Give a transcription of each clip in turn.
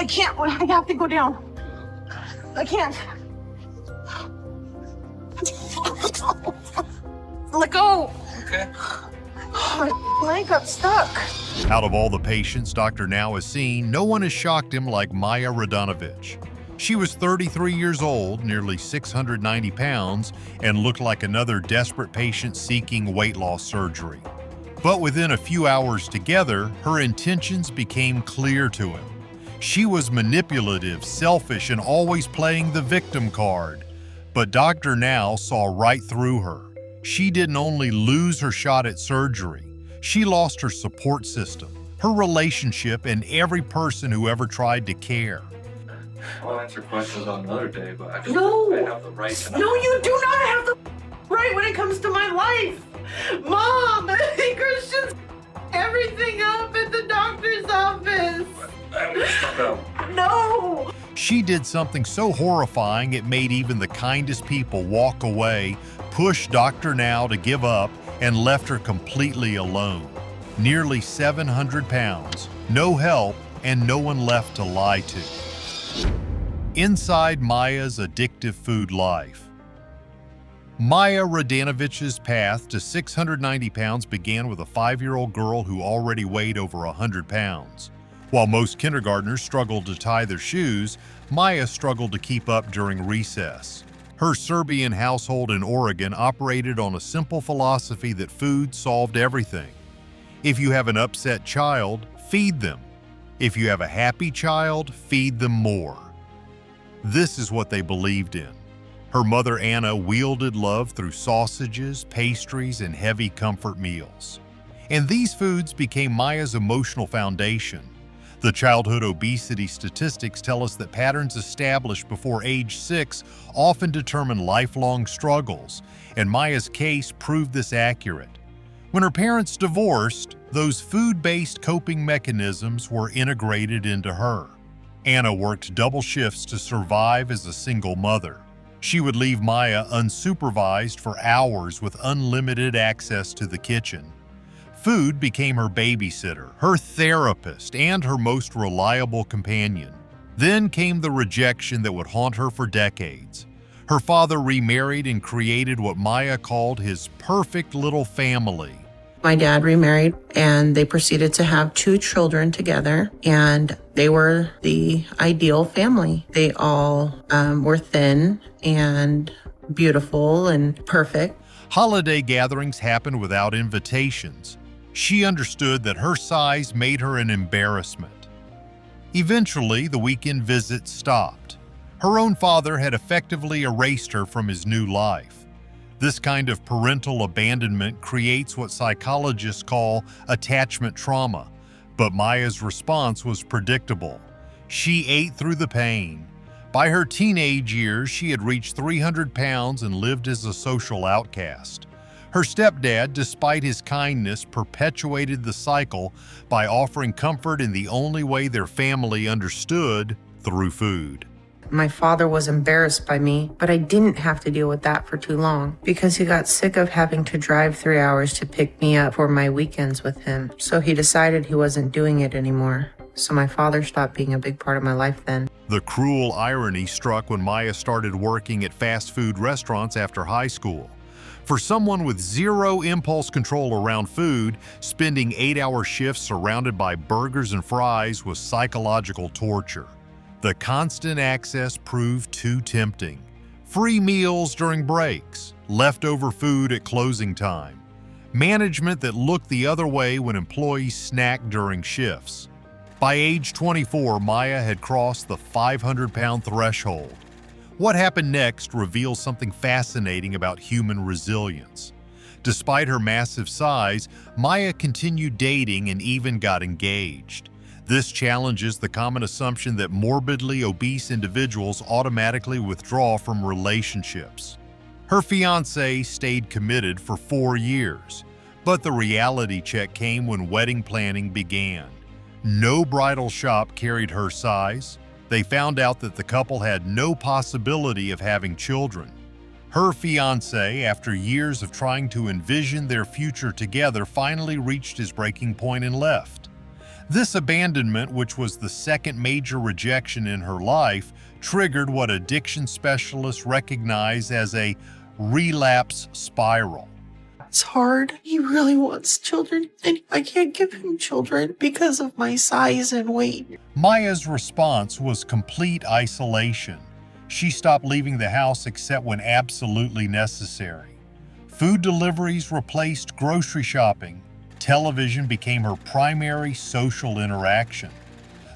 can't. I have to go down. I can't. Let go. Okay. My leg got stuck. Out of all the patients Dr. Now has seen, no one has shocked him like Maja Radanović. She was 33 years old, nearly 690 pounds, and looked like another desperate patient seeking weight loss surgery. But within a few hours together, her intentions became clear to him. She was manipulative, selfish, and always playing the victim card. But Dr. Now saw right through her. She didn't only lose her shot at surgery, she lost her support system, her relationship, and every person who ever tried to care. I'll answer questions on another day, but I just No. I have the right to know. No, you do not have the right when it comes to my life. Mom, Christian's everything up at the doctor's office. I'm gonna step out. No. She did something so horrifying it made even the kindest people walk away, pushed Dr. Now to give up, and left her completely alone. Nearly 700 pounds, no help, and no one left to lie to. Inside Maja's addictive food life. Maja Radanović's path to 690 pounds began with a 5-year-old girl who already weighed over 100 pounds. While most kindergartners struggled to tie their shoes, Maja struggled to keep up during recess. Her Serbian household in Oregon operated on a simple philosophy that food solved everything. If you have an upset child, feed them. If you have a happy child, feed them more. This is what they believed in. Her mother Anna wielded love through sausages, pastries, and heavy comfort meals. And these foods became Maja's emotional foundation. The childhood obesity statistics tell us that patterns established before age 6 often determine lifelong struggles, and Maja's case proved this accurate. When her parents divorced, those food-based coping mechanisms were integrated into her. Anna worked double shifts to survive as a single mother. She would leave Maja unsupervised for hours with unlimited access to the kitchen. Food became her babysitter, her therapist, and her most reliable companion. Then came the rejection that would haunt her for decades. Her father remarried and created what Maja called his perfect little family. My dad remarried and they proceeded to have 2 children together, and they were the ideal family. They all were thin and beautiful and perfect. Holiday gatherings happened without invitations. She understood that her size made her an embarrassment. Eventually, the weekend visits stopped. Her own father had effectively erased her from his new life. This kind of parental abandonment creates what psychologists call attachment trauma, but Maja's response was predictable. She ate through the pain. By her teenage years, she had reached 300 pounds and lived as a social outcast. Her stepdad, despite his kindness, perpetuated the cycle by offering comfort in the only way their family understood, through food. My father was embarrassed by me, but I didn't have to deal with that for too long because he got sick of having to drive 3 hours to pick me up for my weekends with him. So he decided he wasn't doing it anymore. So my father stopped being a big part of my life then. The cruel irony struck when Maja started working at fast food restaurants after high school. For someone with zero impulse control around food, spending 8-hour shifts surrounded by burgers and fries was psychological torture. The constant access proved too tempting. Free meals during breaks, leftover food at closing time, management that looked the other way when employees snacked during shifts. By age 24, Maja had crossed the 500-pound threshold. What happened next reveals something fascinating about human resilience. Despite her massive size, Maja continued dating and even got engaged. This challenges the common assumption that morbidly obese individuals automatically withdraw from relationships. Her fiancé stayed committed for 4 years, but the reality check came when wedding planning began. No bridal shop carried her size. They found out that the couple had no possibility of having children. Her fiancé, after years of trying to envision their future together, finally reached his breaking point and left. This abandonment, which was the second major rejection in her life, triggered what addiction specialists recognize as a relapse spiral. It's hard. He really wants children, and I can't give him children because of my size and weight. Maja's response was complete isolation. She stopped leaving the house except when absolutely necessary. Food deliveries replaced grocery shopping. Television became her primary social interaction.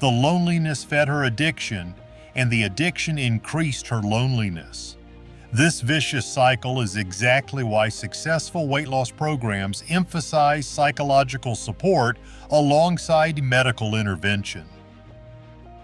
The loneliness fed her addiction, and the addiction increased her loneliness. This vicious cycle is exactly why successful weight loss programs emphasize psychological support alongside medical intervention.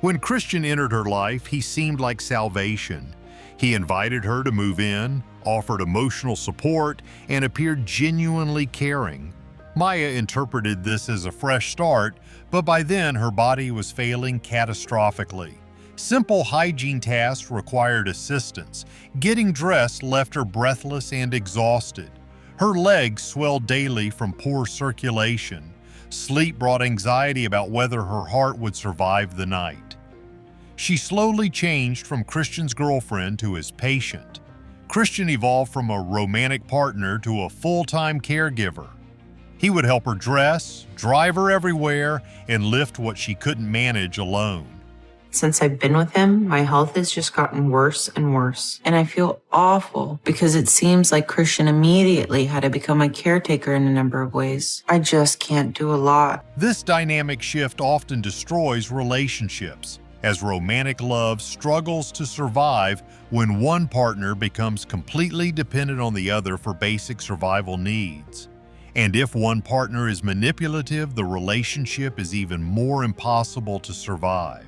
When Christian entered her life, he seemed like salvation. He invited her to move in, offered emotional support, and appeared genuinely caring. Maja interpreted this as a fresh start, but by then her body was failing catastrophically. Simple hygiene tasks required assistance. Getting dressed left her breathless and exhausted. Her legs swelled daily from poor circulation. Sleep brought anxiety about whether her heart would survive the night. She slowly changed from Christian's girlfriend to his patient. Christian evolved from a romantic partner to a full-time caregiver. He would help her dress, drive her everywhere, and lift what she couldn't manage alone. Since I've been with him, my health has just gotten worse and worse. And I feel awful because it seems like Christian immediately had to become my caretaker in a number of ways. I just can't do a lot. This dynamic shift often destroys relationships, as romantic love struggles to survive when one partner becomes completely dependent on the other for basic survival needs. And if one partner is manipulative, the relationship is even more impossible to survive.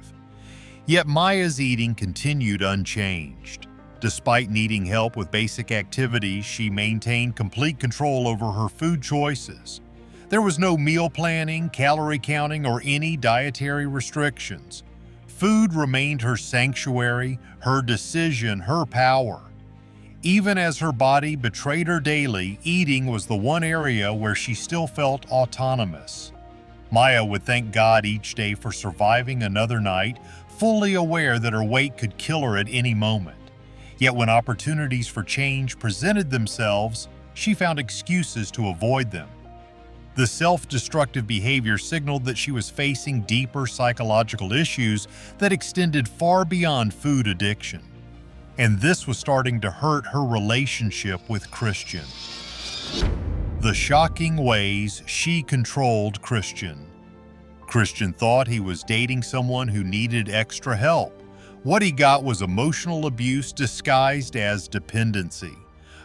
Yet Maja's eating continued unchanged. Despite needing help with basic activities, she maintained complete control over her food choices. There was no meal planning, calorie counting, or any dietary restrictions. Food remained her sanctuary, her decision, her power. Even as her body betrayed her daily, eating was the one area where she still felt autonomous. Maja would thank God each day for surviving another night, fully aware that her weight could kill her at any moment. Yet when opportunities for change presented themselves, she found excuses to avoid them. The self-destructive behavior signaled that she was facing deeper psychological issues that extended far beyond food addiction. And this was starting to hurt her relationship with Christian. The shocking ways she controlled Christian. Christian thought he was dating someone who needed extra help. What he got was emotional abuse disguised as dependency.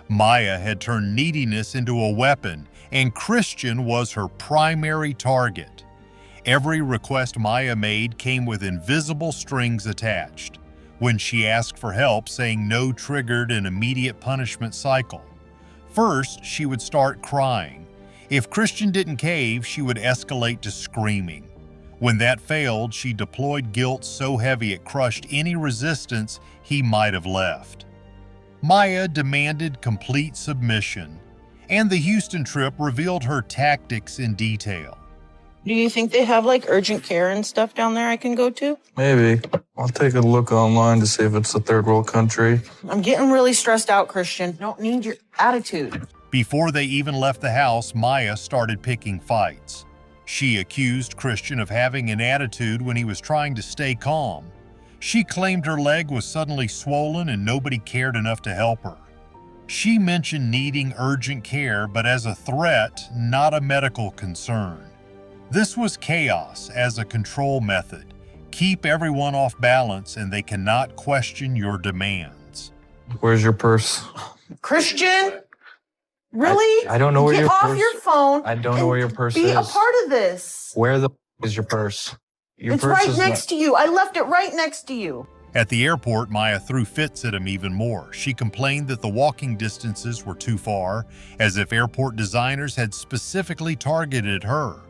Maja had turned neediness into a weapon, and Christian was her primary target. Every request Maja made came with invisible strings attached. When she asked for help, saying no triggered an immediate punishment cycle. First, she would start crying. If Christian didn't cave, she would escalate to screaming. When that failed, she deployed guilt so heavy it crushed any resistance he might have left. Maja demanded complete submission, and the Houston trip revealed her tactics in detail. Do you think they have like urgent care and stuff down there I can go to? Maybe. I'll take a look online to see if it's a third world country. I'm getting really stressed out, Christian. Don't need your attitude. Before they even left the house, Maja started picking fights. She accused Christian of having an attitude when he was trying to stay calm. She claimed her leg was suddenly swollen and nobody cared enough to help her. She mentioned needing urgent care, but as a threat, not a medical concern. This was chaos as a control method. Keep everyone off balance and they cannot question your demands. Where's your purse? Christian? Really? I don't know where Get your off purse. your phone. I don't know where your purse Be is. a part of this. Where the is your purse? Your It's purse right is next to you. I left it right next to you. At the airport, Maja threw fits at him even more. She complained that the walking distances were too far, as if airport designers had specifically targeted her.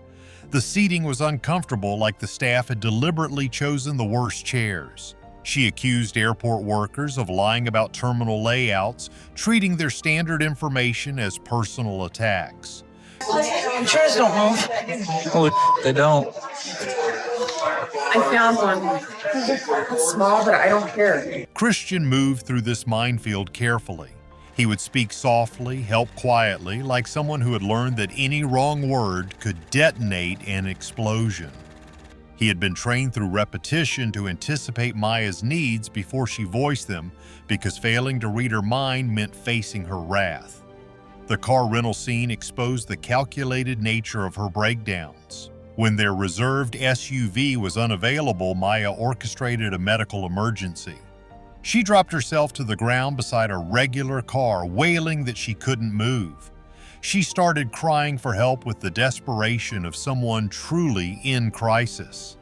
The seating was uncomfortable, like the staff had deliberately chosen the worst chairs. She accused airport workers of lying about terminal layouts, treating their standard information as personal attacks. Chairs don't move. Holy, they don't. I found one. It's small, but I don't care. Christian moved through this minefield carefully. He would speak softly, help quietly, like someone who had learned that any wrong word could detonate an explosion. He had been trained through repetition to anticipate Maya's needs before she voiced them, because failing to read her mind meant facing her wrath. The car rental scene exposed the calculated nature of her breakdowns. When their reserved SUV was unavailable, Maja orchestrated a medical emergency. She dropped herself to the ground beside a regular car, wailing that she couldn't move. She started crying for help with the desperation of someone truly in crisis.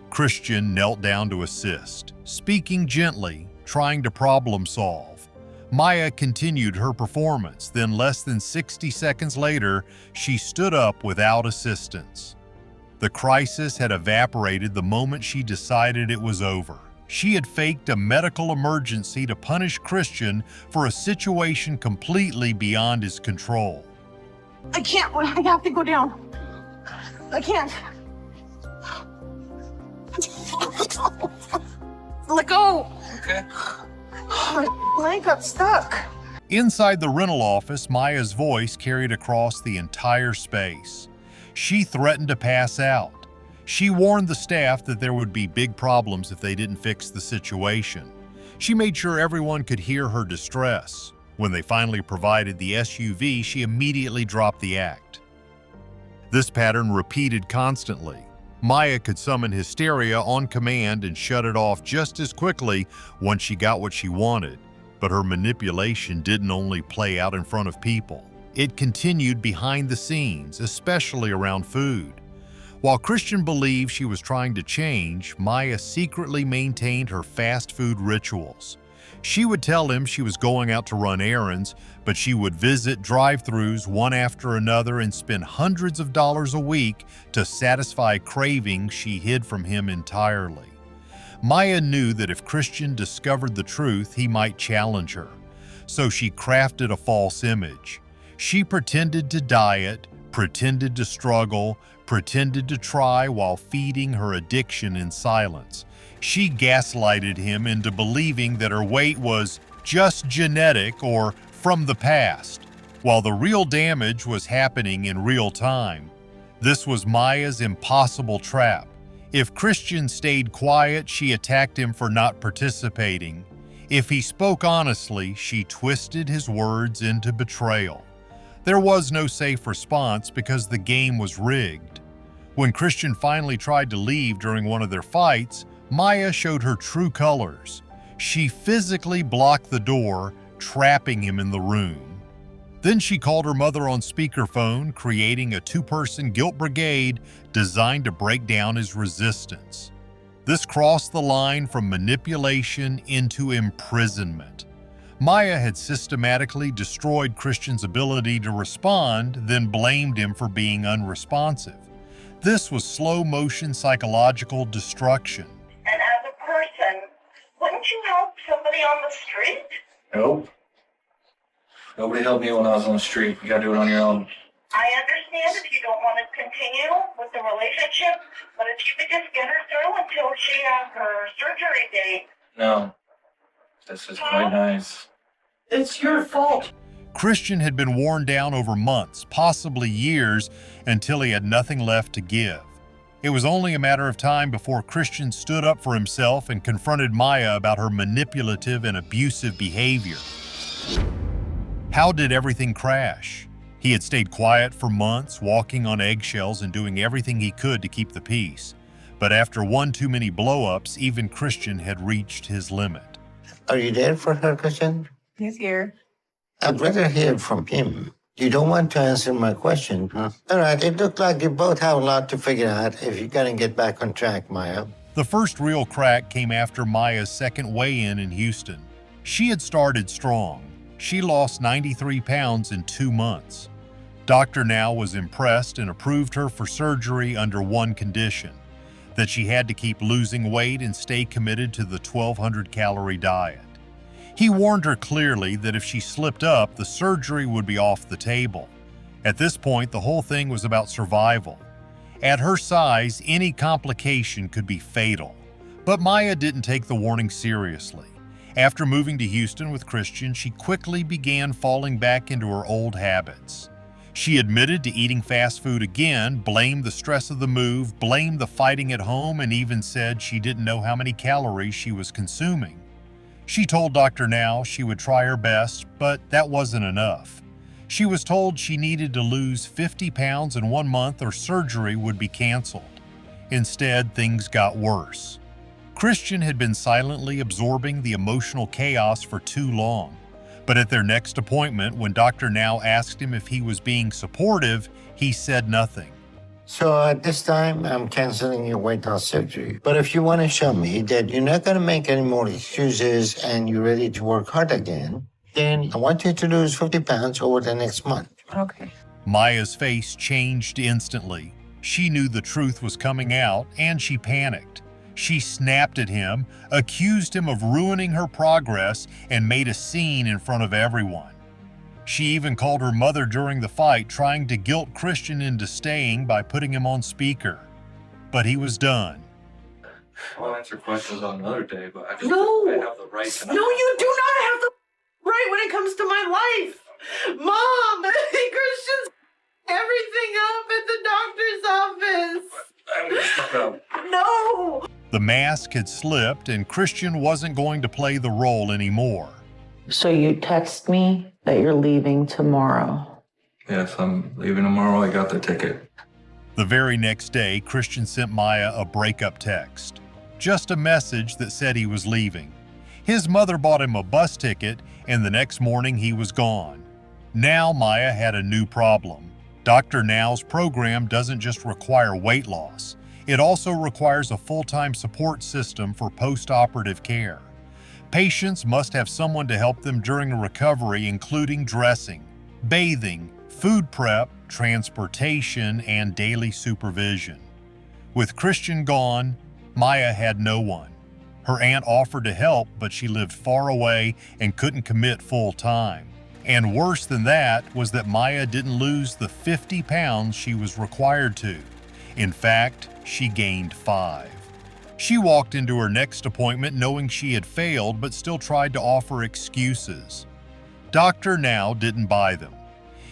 Christian knelt down to assist, speaking gently, trying to problem solve. Maja continued her performance, then less than 60 seconds later, she stood up without assistance. The crisis had evaporated the moment she decided it was over. She had faked a medical emergency to punish Christian for a situation completely beyond his control. I can't. I have to go down. I can't. Let go. Okay. My leg got stuck. Inside the rental office, Maya's voice carried across the entire space. She threatened to pass out. She warned the staff that there would be big problems if they didn't fix the situation. She made sure everyone could hear her distress. When they finally provided the SUV, she immediately dropped the act. This pattern repeated constantly. Maja could summon hysteria on command and shut it off just as quickly once she got what she wanted. But her manipulation didn't only play out in front of people. It continued behind the scenes, especially around food. While Christian believed she was trying to change, Maja secretly maintained her fast food rituals. She would tell him she was going out to run errands, but she would visit drive-thrus one after another and spend hundreds of dollars a week to satisfy cravings she hid from him entirely. Maja knew that if Christian discovered the truth, he might challenge her. So she crafted a false image. She pretended to diet, pretended to struggle, pretended to try while feeding her addiction in silence. She gaslighted him into believing that her weight was just genetic or from the past, while the real damage was happening in real time. This was Maya's impossible trap. If Christian stayed quiet, she attacked him for not participating. If he spoke honestly, she twisted his words into betrayal. There was no safe response because the game was rigged. When Christian finally tried to leave during one of their fights, Maja showed her true colors. She physically blocked the door, trapping him in the room. Then she called her mother on speakerphone, creating a two-person guilt brigade designed to break down his resistance. This crossed the line from manipulation into imprisonment. Maja had systematically destroyed Christian's ability to respond, then blamed him for being unresponsive. This was slow-motion psychological destruction. And as a person, wouldn't you help somebody on the street? Nope. Nobody helped me when I was on the street. You gotta do it on your own. I understand if you don't want to continue with the relationship, but if you could just get her through until she has her surgery date. No. This is quite nice. It's your fault. Christian had been worn down over months, possibly years, until he had nothing left to give. It was only a matter of time before Christian stood up for himself and confronted Maja about her manipulative and abusive behavior. How did everything crash? He had stayed quiet for months, walking on eggshells and doing everything he could to keep the peace. But after one too many blow-ups, even Christian had reached his limit. Are you there for her, Christian? He's here. I'd rather hear from him. You don't want to answer my question, huh? All right, it looked like you both have a lot to figure out if you're going to get back on track, Maja. The first real crack came after Maya's second weigh-in in Houston. She had started strong. She lost 93 pounds in 2 months. Dr. Now was impressed and approved her for surgery under one condition, that she had to keep losing weight and stay committed to the 1,200-calorie diet. He warned her clearly that if she slipped up, the surgery would be off the table. At this point, the whole thing was about survival. At her size, any complication could be fatal. But Maja didn't take the warning seriously. After moving to Houston with Christian, she quickly began falling back into her old habits. She admitted to eating fast food again, blamed the stress of the move, blamed the fighting at home, and even said she didn't know how many calories she was consuming. She told Dr. Now she would try her best, but that wasn't enough. She was told she needed to lose 50 pounds in 1 month or surgery would be canceled. Instead, things got worse. Christian had been silently absorbing the emotional chaos for too long. But at their next appointment, when Dr. Now asked him if he was being supportive, he said nothing. So at this time, I'm canceling your weight loss surgery. But if you want to show me that you're not going to make any more excuses and you're ready to work hard again, then I want you to lose 50 pounds over the next month. Okay. Maya's face changed instantly. She knew the truth was coming out, and she panicked. She snapped at him, accused him of ruining her progress, and made a scene in front of everyone. She even called her mother during the fight, trying to guilt Christian into staying by putting him on speaker. But he was done. I'll answer questions on another day, but I just No. I have the right to No, you do not have the right when it comes to my life. Mom, Christian's everything up at the doctor's office. I'm gonna step out. No. The mask had slipped, and Christian wasn't going to play the role anymore. So you text me that you're leaving tomorrow. Yes, I'm leaving tomorrow. I got the ticket. The very next day, Christian sent Maja a breakup text. Just a message that said he was leaving. His mother bought him a bus ticket, and the next morning he was gone. Now Maja had a new problem. Dr. Now's program doesn't just require weight loss. It also requires a full-time support system for post-operative care. Patients must have someone to help them during recovery, including dressing, bathing, food prep, transportation, and daily supervision. With Christian gone, Maja had no one. Her aunt offered to help, but she lived far away and couldn't commit full-time. And worse than that was that Maja didn't lose the 50 pounds she was required to. In fact, she gained 5. She walked into her next appointment knowing she had failed, but still tried to offer excuses. Dr. Now didn't buy them.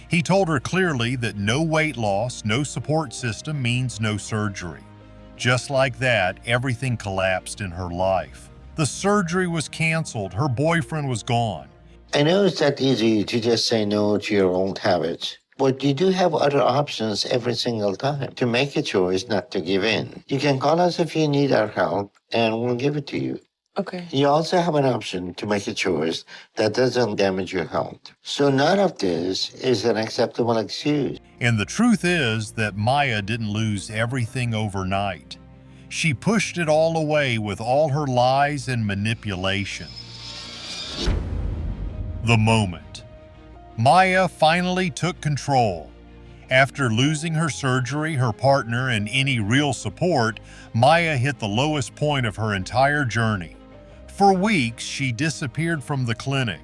He told her clearly that no weight loss, no support system means no surgery. Just like that, everything collapsed in her life. The surgery was canceled, her boyfriend was gone. I know it's not easy to just say no to your old habits, but you do have other options every single time to make a choice not to give in. You can call us if you need our help, and we'll give it to you. Okay. You also have an option to make a choice that doesn't damage your health. So none of this is an acceptable excuse. And the truth is that Maja didn't lose everything overnight. She pushed it all away with all her lies and manipulation. The moment. Maja finally took control. After losing her surgery, her partner, and any real support, Maja hit the lowest point of her entire journey. For weeks, she disappeared from the clinic.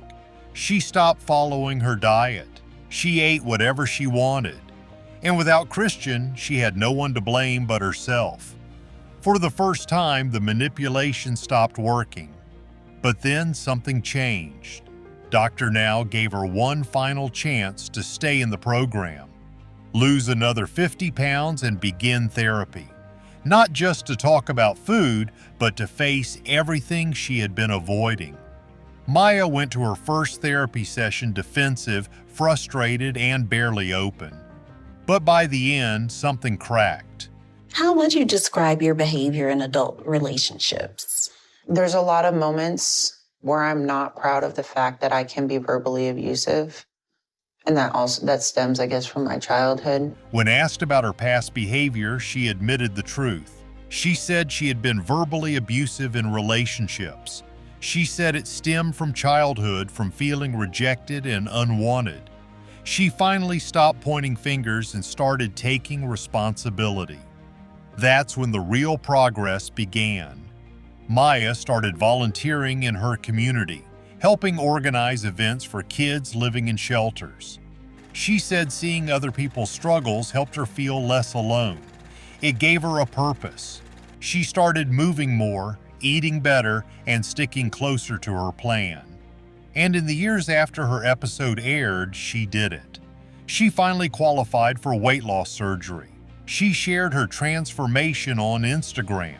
She stopped following her diet. She ate whatever she wanted. And without Christian, she had no one to blame but herself. For the first time, the manipulation stopped working. But then something changed. Dr. Now gave her one final chance to stay in the program, lose another 50 pounds, and begin therapy. Not just to talk about food, but to face everything she had been avoiding. Maja went to her first therapy session defensive, frustrated, and barely open. But by the end, something cracked. How would you describe your behavior in adult relationships? There's a lot of moments where I'm not proud of the fact that I can be verbally abusive. And that stems, I guess, from my childhood. When asked about her past behavior, she admitted the truth. She said she had been verbally abusive in relationships. She said it stemmed from childhood, from feeling rejected and unwanted. She finally stopped pointing fingers and started taking responsibility. That's when the real progress began. Maja started volunteering in her community, helping organize events for kids living in shelters. She said seeing other people's struggles helped her feel less alone. It gave her a purpose. She started moving more, eating better, and sticking closer to her plan. And in the years after her episode aired, she did it. She finally qualified for weight loss surgery. She shared her transformation on Instagram.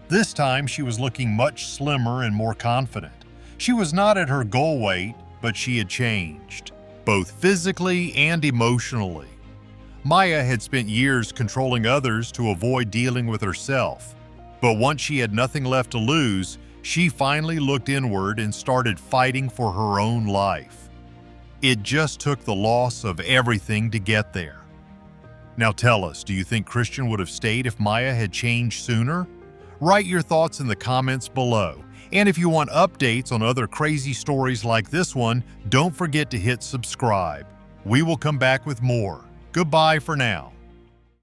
This time, she was looking much slimmer and more confident. She was not at her goal weight, but she had changed, both physically and emotionally. Maja had spent years controlling others to avoid dealing with herself. But once she had nothing left to lose, she finally looked inward and started fighting for her own life. It just took the loss of everything to get there. Now tell us, do you think Christian would have stayed if Maja had changed sooner? Write your thoughts in the comments below. And if you want updates on other crazy stories like this one, don't forget to hit subscribe. We will come back with more. Goodbye for now.